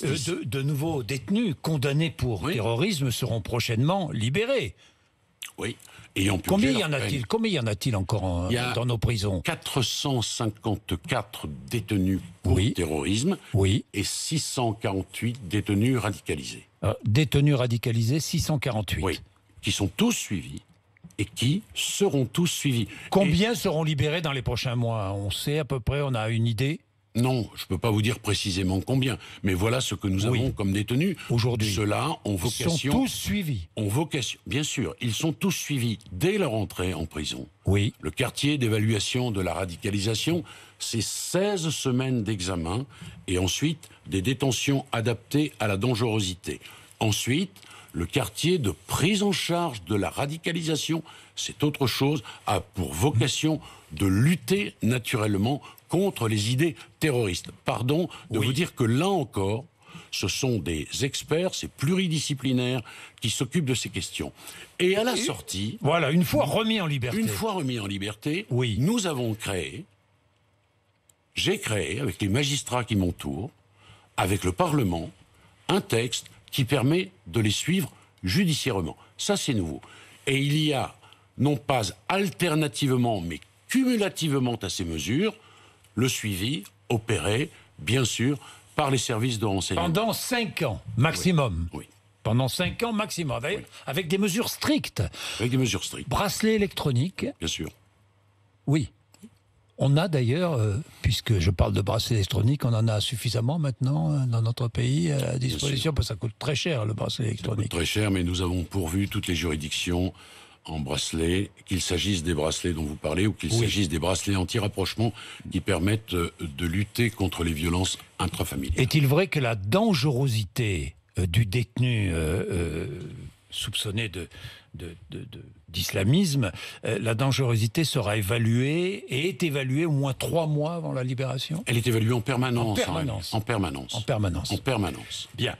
De nouveaux détenus condamnés pour terrorisme seront prochainement libérés. Oui. Ayant purgé Combien y en a-t-il encore dans nos prisons? 454 détenus pour terrorisme et 648 détenus radicalisés. Détenus radicalisés, 648. Oui, qui sont tous suivis et qui seront tous suivis. Combien seront libérés dans les prochains mois? On sait à peu près, on a une idée? Non, je ne peux pas vous dire précisément combien, mais voilà ce que nous avons comme détenus. Aujourd'hui, ceux-là ont vocation... Ils sont tous suivis. Bien sûr, ils sont tous suivis dès leur entrée en prison. Oui. Le quartier d'évaluation de la radicalisation, c'est 16 semaines d'examen et ensuite des détentions adaptées à la dangerosité. Ensuite, le quartier de prise en charge de la radicalisation, c'est autre chose, a pour vocation de lutter naturellement contre les idées terroristes. Pardon de vous dire que là encore, ce sont des experts, c'est pluridisciplinaire, qui s'occupent de ces questions. Et à la sortie... Voilà, une fois remis en liberté. Une fois remis en liberté, nous avons j'ai créé, avec les magistrats qui m'entourent, avec le Parlement, un texte qui permet de les suivre judiciairement. Ça, c'est nouveau. Et il y a, non pas alternativement, mais cumulativement à ces mesures, le suivi opéré, bien sûr, par les services de renseignement. Pendant 5 ans, maximum. Oui. Pendant 5 ans maximum, avec des mesures strictes. Avec des mesures strictes. Bracelet électronique. Bien sûr. Oui. On a d'ailleurs, puisque je parle de bracelet électronique, on en a suffisamment maintenant dans notre pays à disposition, parce que ça coûte très cher, le bracelet électronique. Ça coûte très cher, mais nous avons pourvu toutes les juridictions en bracelet, qu'il s'agisse des bracelets dont vous parlez ou qu'il s'agisse des bracelets anti-rapprochement qui permettent de lutter contre les violences intrafamiliales. Est-il vrai que la dangerosité du détenu soupçonné d'islamisme, la dangerosité sera évaluée et est évaluée au moins 3 mois avant la libération? Elle est évaluée en permanence. En permanence. En permanence. En permanence. En permanence. Bien.